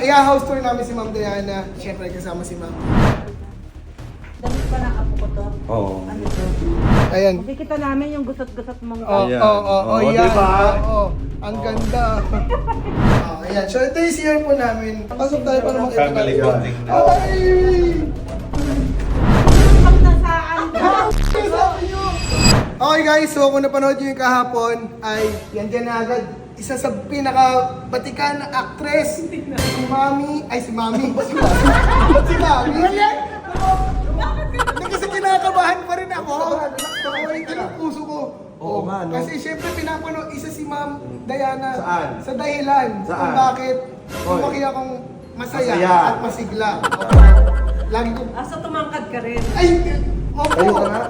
i-house tour namin si Ma'am Diana. Siyempre kasama si Ma'am. Damit pa ng apo ko to. Oo. Ano to? Ayan. Makikita namin yung gusot-gusot mong Ayan. Oo, yan. diba? Oo, ang ganda. Ayan, so ito yung CR po namin. Pasok tayo para makita Family natin. bonding na. Ay! Okay guys, so kung napanood nyo yung kahapon, ay yan dyan na agad. Isa sa pinaka-batikan na actress, si Mami. Ay, si Mami. Si Mami. Kasi kinakabahan pa rin ako. Ito yung puso ko. Oo nga, no? Kasi syempre pinapanood, isa si Ma'am Diana. Saan? Sa dahilan. Saan? Kung bakit Oy. lumaki akong masaya Masaya. at masigla. Lagi ko, Asa tumangkad ka rin. ay, opo. Tayo ka nga.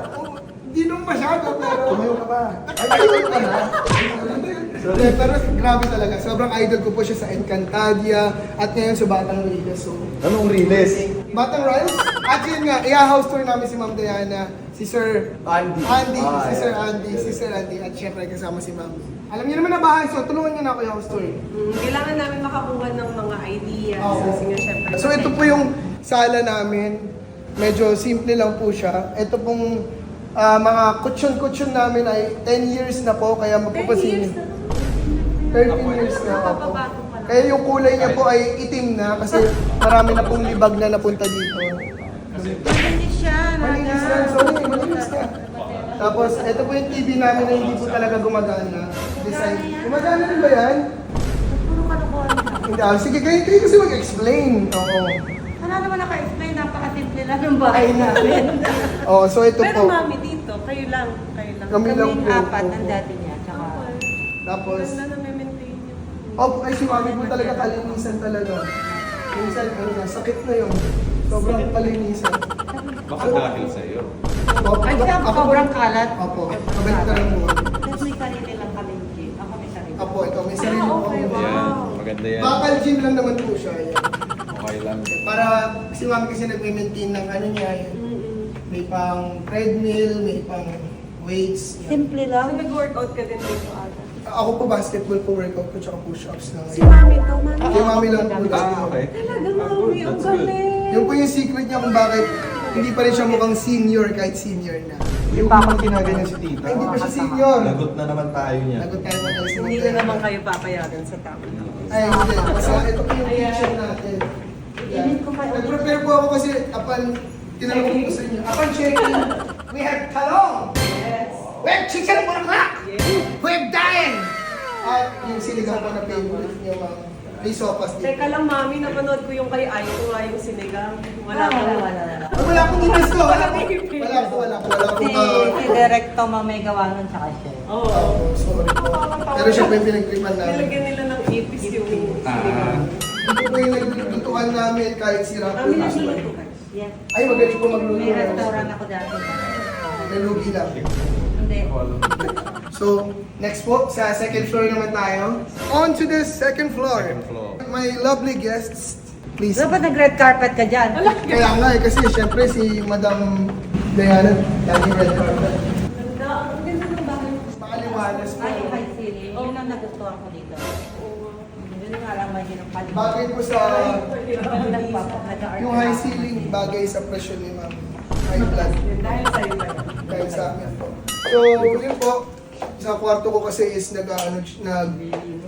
Hindi nung masyado, pero... Tumayo ka ba? Ay, tayo ka na. Pero grabe talaga. Sobrang idol ko po siya sa Encantadia at ngayon sa Batang Riles. So, Anong riles? Batang Riles? At yun nga, i-house tour namin si Ma'am Diana, si Sir Andy. si Sir Andy, si Sir Andy, at syempre kasama si Ma'am. Alam niyo naman na bahay, so tulungan niyo na ako i-house tour. Kailangan namin makakuha ng mga ideas. Oo. Kasi nga, syempre. So ito po yung sala namin. Medyo simple lang po siya. Ito pong mga kutsyon-kutsyon namin ay 10 years na po, kaya magpapasin. 13 years na po. Kaya yung kulay niya po ay itim na kasi marami na pong libag na napunta dito. Malinis siya, Malinis na, sorry, malinis na. Tapos, ito po yung TV namin na hindi po talaga gumagana. Design. Gumagana rin ba yan? Puro kalokohan ka. Hindi, sige, kayo kasi mag-explain. Oo. Wala naman naka-explain, napaka-simple lang ng bahay namin. Oh, so ito Pero po. mami dito, kayo lang. Kayo lang. Kami lang Kaming po. apat ng dati niya, tsaka... Tapos, Ganda na may maintain niyo. oh, ay si Mami po talaga kalinisan talaga. Minsan, ano na, sakit na yun. Sobrang kalinisan. Baka dahil sa'yo. Opo, Ay, siya, ako po- sobrang kalat. Opo, kabalik na lang po. Tapos may sarili lang kami, Jim. Ako may sarili. Opo, ito, may sarili po. okay, ako. wow. Yan. Maganda yan. Bakal gym lang naman po siya. Yan. Okay lang. Para si Mami kasi nag-maintain ng ano niya. Yan. May pang treadmill, may pang weights. Yan. Simple So, lang. nag-workout ka din dito ata. Ako po basketball po workout ko tsaka push-ups na Si mami to, mami. Kay Mami lang po. Okay. Talaga, mami. Ang That's good. galing. Yung po yung secret niya kung bakit hindi pa rin siya mukhang senior kahit senior na. Yung bakit ginaganyan si tita? Ay, hindi pa siya senior. Lagot na naman tayo niya. Lagot tayo mga guys. Hindi na naman kayo papayagan sa tama. Ay, hindi. Kasi ito po yung kitchen natin. Init ko pa. Nag-prepare po ako kasi upon tinanong ko sa inyo. Upon checking, we have talong. Yes. We have chicken bulaklak. Yes. We have daing. At yung sinigang ko na favorite niyo, ma'am. May sopas dito. Teka lang, mami, napanood ko yung kay Aiko nga yung sinigang. Wala. Ay, wala pong inas ko. Wala po. Wala po. Si Direct Tom ang may gawa nun, tsaka siya. Oo. Oh, sorry po. Pero siya po yung pinagtripan namin. Nilagyan nila ng ipis yung sinigang. Ito po yung naglutuan namin kahit sira po. Mami, nagluluto ka. Yes. Ay, magaling po magluto. May restaurant ako dati. May lugi lang. Hindi. So, next po, sa second floor naman tayo. On to the second floor. Second floor. My lovely guests, please. Dapat nag-red carpet ka dyan. Kaya nga eh, kasi syempre si Madam Diana, lagi red carpet. Ganda. Ang ganda ng bahay. Makaliwanas po. Ay, high ceiling. Yun ang nagustuhan ko dito. Yun nga lang may hinapalibot. Bagay po sa Nag-art yung high ceiling, bagay sa presyo ni Ma'am. High blood. Dahil sa'yo ba? Dahil sa amin po. So, yun po. Sa kwarto ko kasi is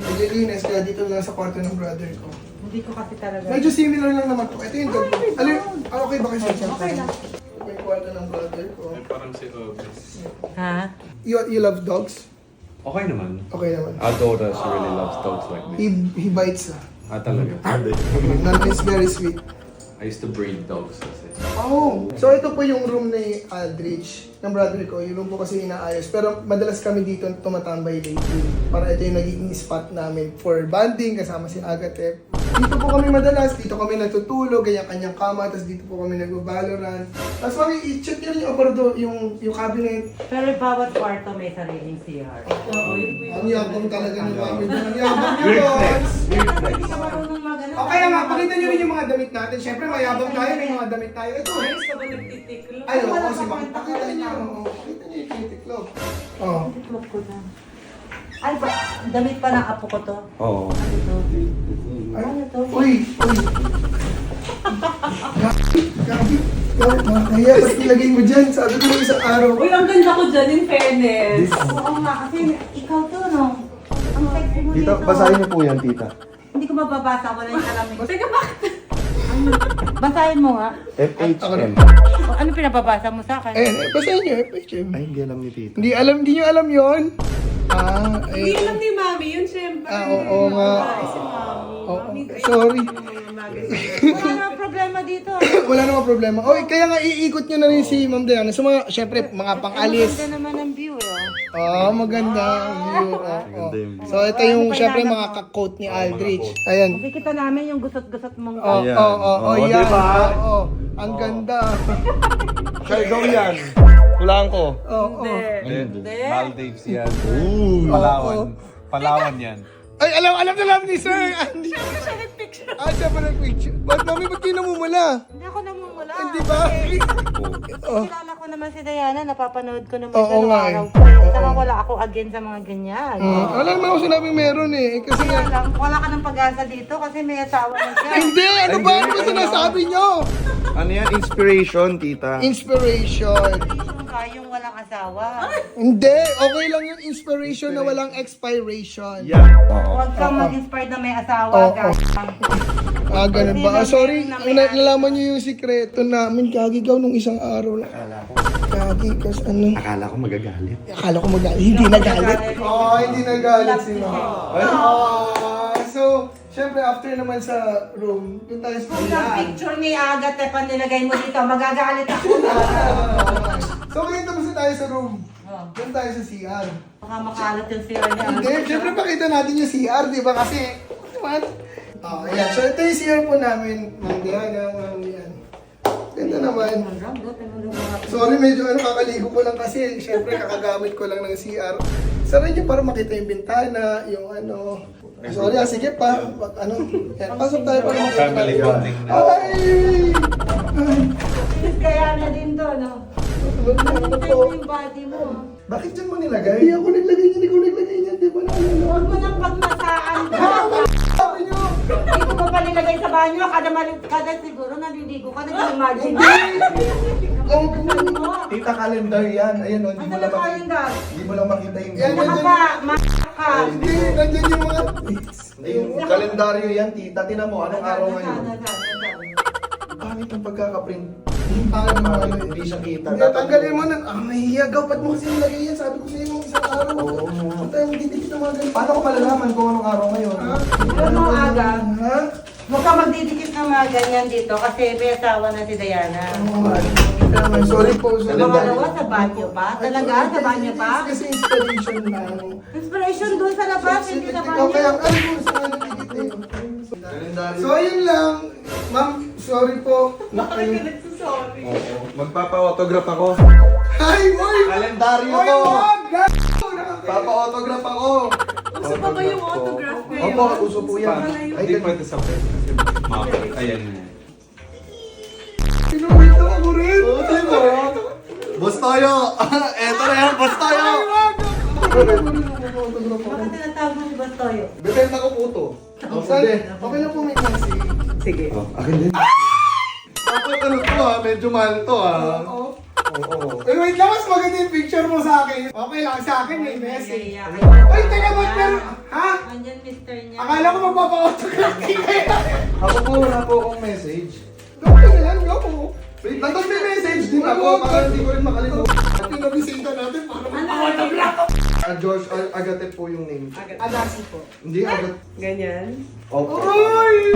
naglilinis kaya dito lang sa kwarto ng brother ko. Hindi ko kasi talaga. Medyo similar lang naman po. Ito yung ganda. Okay ba kasi siya? Okay lang. Ito yung kwarto ng brother ko. Parang si Obis. Ha? You love dogs? Okay naman. Okay naman. Our daughter, she really loves dogs like me. He bites Talaga. None is very sweet. I used to breed dogs kasi. Oh! So ito po yung room ni Aldrich, ng brother ko. Yung room po kasi inaayos. Pero madalas kami dito tumatambay lately. Para ito yung naging spot namin for bonding kasama si Agatep. Dito po kami madalas, dito kami natutulog, ganyan kanyang kama, tapos dito po kami nag-valorant. Tapos mami, i-check nyo rin yung aparador, yung cabinet. Pero bawat kwarto may sariling CR. Oo, yun po Ang yun. yabang talaga ng mami. Ang yabang nyo Weird boss! flex. Weird flex. Hindi ka marunong mag-ano. O kaya nga, pakita nyo rin yung mga damit natin. Siyempre, mayabang tayo, may mga damit tayo. Ito. Ayos ka ba nagtitiklo? Ay, oo, si Mami. Pakita nyo. Pakita nyo yung titiklop. Oo. Tiklop ko na. Ay ba, damit pa ng apo ko to. Oo. Ano to? Ano to? Uy! Gabi! Nakakaya, ba't nilagay mo dyan? Sabi ko ng isang araw. Uy, ang ganda ko dyan, in fairness. Oo nga, kasi ikaw to, no? Ang sexy mo Tita, dito. basahin niyo po yan, tita. Hindi ko mababasa, wala yung salamin. Teka, bakit? Basahin mo nga. FHM. O, ano pinababasa mo sa akin? Basahin niyo, FHM. Ay, hindi alam ni tita. Hindi niyo alam yon. Hindi alam ni Mami yun, syempre. Oo nga. Ay, si Mami. Oo, Mami, sorry. mga magazine. Wala namang problema dito. Wala namang problema. Oy, kaya nga iikot nyo na rin si Ma'am Diana. So mga, syempre, mga pang-alis. Maganda naman ang view, eh. Maganda ang view. Maganda yung view. So ito yung, syempre, mga ka-quote ni Aldrich. Ayan. Makikita namin yung gusot-gusot mong Ayan. Yan. Diba? Oo. Ang ganda. Siya, ikaw yan. Hulaan ko. Oo. Hindi. Maldives yan. Oo. Palawan. Palawan yan. Ay, alam ni Sir Andy. Siya pa nag-picture. Ba't mami, ba't kayo namumula? Hindi ako namumula. Hindi ba? Kilala ko naman si Diana, napapanood ko naman Oo siya nung nga eh. araw ko. Saka wala ako against sa mga ganyan. Wala naman ako sinabing meron eh. Kasi Kaya nga, lang, wala ka ng pag-asa dito kasi may asawa na siya. hindi! Ano ba? Ano ba sinasabi nyo? Ano yan? Inspiration, tita. Inspiration. Yung walang asawa. Hindi, okay lang yung inspiration na walang expiration. Yan. Oo. Huwag kang mag-inspired na may asawa, Oo. guys. Ganun ba? Sorry, nalaman nyo yung sikreto namin. Kagigaw nung isang araw lang. Kagi, kas ano? Akala ko magagalit. Akala ko magalit. Hindi nagalit. Hindi nagalit si Mama. So, syempre after naman sa room, doon tayo sa Kung yung picture ni Agathe pa nilagay mo dito, magagalit ako. So, ngayon tapos na tayo sa room. Doon tayo sa CR. Baka makalat yung CR niya. Hindi, syempre pakita natin yung CR, di ba? Kasi, naman. Ayan. So, ito yung CR po namin. Ma'am Diana, Ma'am yan. Ganda naman. Sorry, medyo kakaligo ko lang kasi. Syempre, kakagamit ko lang ng CR. Sara nyo para makita yung bintana, yung ano. Sorry, sige pa. Yan, pasok tayo para makita. Family bonding na. Ay! Kaya na din to, no? Ano Ito po? yung body mo. Bakit dyan mo nilagay? Hindi ako naglagay niyan, hindi ko naglagay niyan, di ba naalala? Huwag mo nang pagmasaan ko. Sabi niyo! Hindi ko pa nilagay sa banyo. Kada siguro naliligo ka, nag-imagine. Ano? Tita, calendar yan. Ayan, Ano na calendar? Hindi mo lang makita yung Yan, Ano ka ba? ka? Hindi, nandyan yung mga... Yung kalendaryo yan, tita. Tinan mo, anong araw ngayon? Pangit ang pagkakaprint. Bakit mo ano eh? Hindi siya kita. Hindi, tanggalin mo na. Nahihiya. Ba't mo kasi nilagay yan? Sabi ko sa'yo nung isang araw. Huwag tayong didikit ng mga ganito. Paano ko malalaman kung anong araw ngayon? Pero mo aga, Ha? huwag ka magdidikit ng mga ganyan dito kasi may asawa na si Diana. Sorry po. Sorry. Pangalawa, sa banyo pa? Talaga? Sa banyo pa? Kasi inspiration lang. Inspiration doon sa labas, hindi sa Ikaw kaya, banyo. ano po sa nagdikit eh. So, yun lang. Ma'am, sorry po. Bakit ka nagsasorry? Magpapa-autograph ako. Hi, boy! Kalendaryo Oy, to! wag! Papa-autograph ako! Uso pa ba yung autograph ngayon? Opo, uso po yan. Ay, Hindi pwede sa pwede kasi mapit. Ayan na. Pinuwit na ako rin. Boss Toyo! Eto na yan, Boss Toyo! Ay, wag! Bakit tinatawag mo si Bastoyo? Bebenta ko po to. Okay lang po may kasi. Sige. Akin din. Dapat ano to medyo mahal to Oo. Oo. Pero wait lang, mas maganda yung picture mo sa akin. Okay lang sa akin, may message. Ay, Ay, teka, ba't meron? Ha? Andyan mister niya. Akala ko magpapa-autograph kayo. Ako po, wala po akong message. Go na yan, go. Wait, nandun may message din ako para hindi ko rin makalimutan. Pinabisita natin para Ano? magpapa-autograph. George Agate po yung name. Adasi po. Hindi, Agate. Ganyan. Opo. Ay!